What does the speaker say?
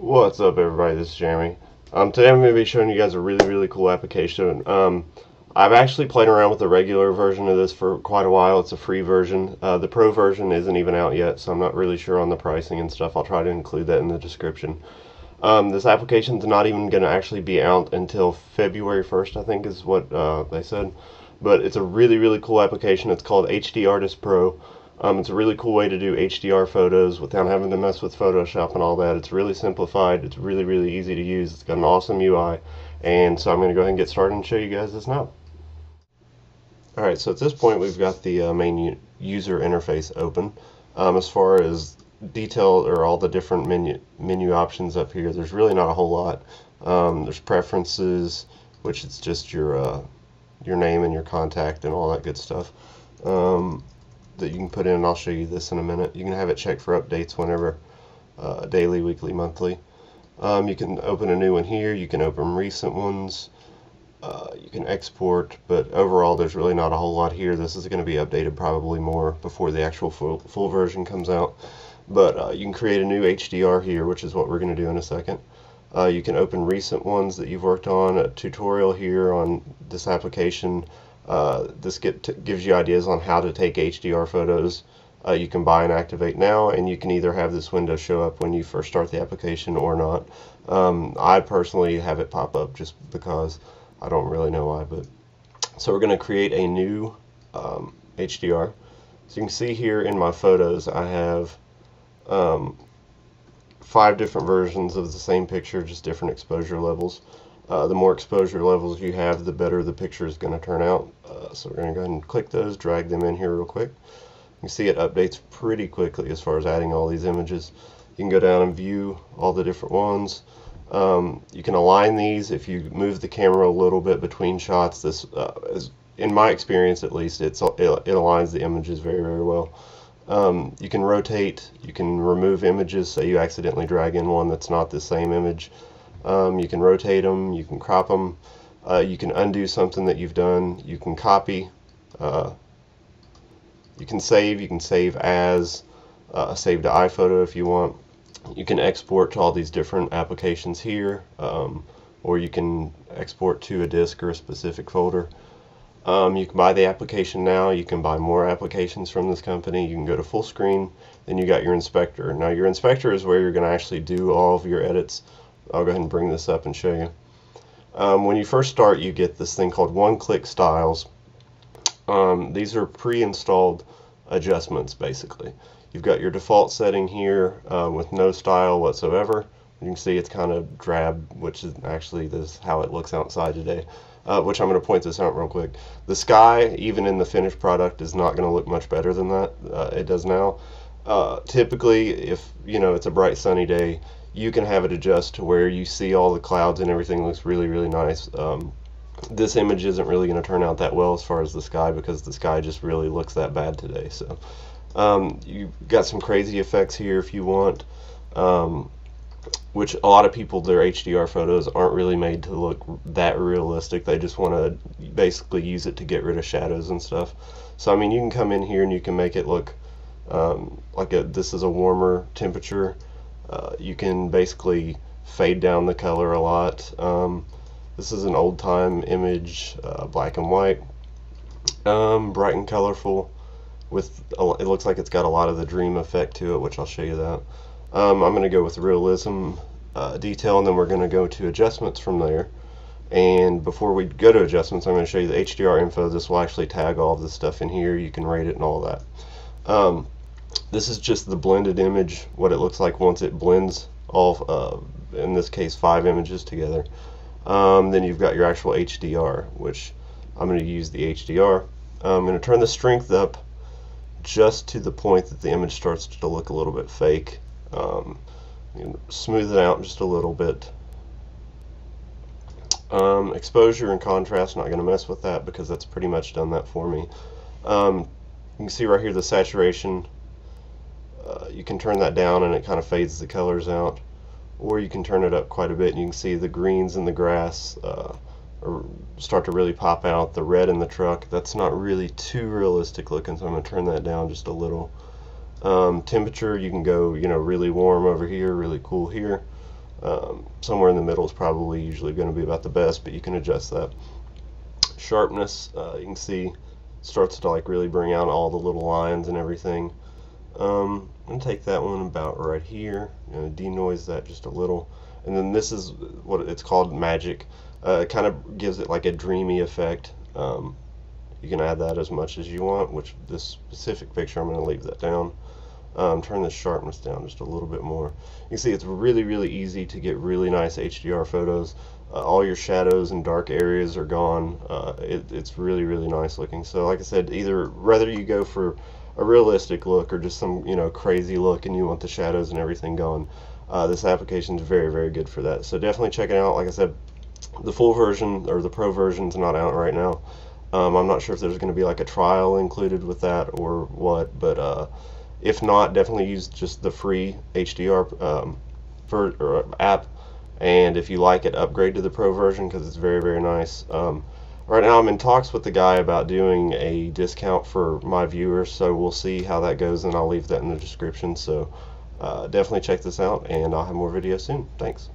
What's up, everybody? This is Jeremy. Today I'm going to be showing you guys a really cool application. I've actually played around with the regular version of this for quite a while. It's a free version. The pro version isn't even out yet, so I'm not really sure on the pricing and stuff. I'll try to include that in the description. This application's not even going to actually be out until February 1st, I think is what they said. But it's a really cool application. It's called HDRtist Pro. It's a really cool way to do HDR photos without having to mess with Photoshop and all that. It's really simplified. It's really easy to use. It's got an awesome UI. And so I'm going to go ahead and get started and show you guys this now. Alright, so at this point we've got the main user interface open. As far as detail or all the different menu options up here, there's really not a whole lot. There's preferences, which is just your name and your contact and all that good stuff. That you can put in, and I'll show you this in a minute. You can have it check for updates whenever, daily, weekly, monthly. You can open a new one here, you can open recent ones, you can export, but overall there's really not a whole lot here. This is going to be updated probably more before the actual full version comes out. But you can create a new HDR here, which is what we're going to do in a second. You can open recent ones that you've worked on, a tutorial here on this application. This gives you ideas on how to take HDR photos. You can buy and activate now, and you can either have this window show up when you first start the application or not. I personally have it pop up just because I don't really know why. But so we're going to create a new HDR. So you can see here in my photos I have 5 different versions of the same picture, just different exposure levels. The more exposure levels you have, the better the picture is going to turn out. So we're going to go ahead and click those, drag them in here real quick. You can see it updates pretty quickly as far as adding all these images. You can go down and view all the different ones. You can align these if you move the camera a little bit between shots. This, in my experience at least, it aligns the images very well. You can rotate, you can remove images, say you accidentally drag in one that's not the same image. You can rotate them, you can crop them, you can undo something that you've done, you can copy, you can save as, save to iPhoto if you want. You can export to all these different applications here, or you can export to a disk or a specific folder. You can buy the application now, you can buy more applications from this company, you can go to full screen, then you got your inspector. Now your inspector is where you're going to actually do all of your edits. I'll go ahead and bring this up and show you. When you first start, you get this thing called one-click styles. These are pre-installed adjustments basically. You've got your default setting here with no style whatsoever. You can see it's kind of drab, which is actually this how it looks outside today. Which I'm going to point this out real quick. The sky, even in the finished product, is not going to look much better than that. It does now. Typically, if it's a bright sunny day, you can have it adjust to where you see all the clouds and everything looks really nice. This image isn't really going to turn out that well as far as the sky, because the sky just really looks that bad today. So you've got some crazy effects here if you want, which a lot of people, their HDR photos aren't really made to look that realistic. They just want to basically use it to get rid of shadows and stuff. So I mean, you can come in here and you can make it look like this is a warmer temperature. You can basically fade down the color a lot. This is an old time image, black and white, bright and colorful, with it looks like it's got a lot of the dream effect to it, which I'll show you that. I'm going to go with realism, detail, and then we're going to go to adjustments from there. And before we go to adjustments, I'm going to show you the HDR info. This will actually tag all of the stuff in here. You can rate it and all that. This is just the blended image, what it looks like once it blends all, in this case, 5 images together. Then you've got your actual HDR, which I'm going to use the HDR. I'm going to turn the strength up just to the point that the image starts to look a little bit fake. Smooth it out just a little bit. Exposure and contrast, not going to mess with that because that's pretty much done that for me. You can see right here the saturation. You can turn that down and it kind of fades the colors out, or you can turn it up quite a bit and you can see the greens in the grass start to really pop out. The red in the truck, that's not really too realistic looking, so I'm going to turn that down just a little. Temperature, you can go really warm over here, really cool here. Somewhere in the middle is probably usually going to be about the best, but you can adjust that. Sharpness, you can see, starts to like really bring out all the little lines and everything. I'm going to take that one about right here. I'm going to denoise that just a little. And then this is what it's called, magic. It kind of gives it like a dreamy effect. You can add that as much as you want, which this specific picture, I'm going to leave that down. Turn the sharpness down just a little bit more. You can see it's really, really easy to get really nice HDR photos. All your shadows and dark areas are gone. It's really, really nice looking. So like I said, whether you go for a realistic look or just some crazy look and you want the shadows and everything gone, this application is very, very good for that. So definitely check it out. Like I said, the full version or the Pro version is not out right now. I'm not sure if there's going to be like a trial included with that or what, but if not, definitely use just the free HDR app, and if you like it, upgrade to the Pro version because it's very, very nice. Right now I'm in talks with the guy about doing a discount for my viewers, so we'll see how that goes, and I'll leave that in the description. So definitely check this out, and I'll have more videos soon. Thanks.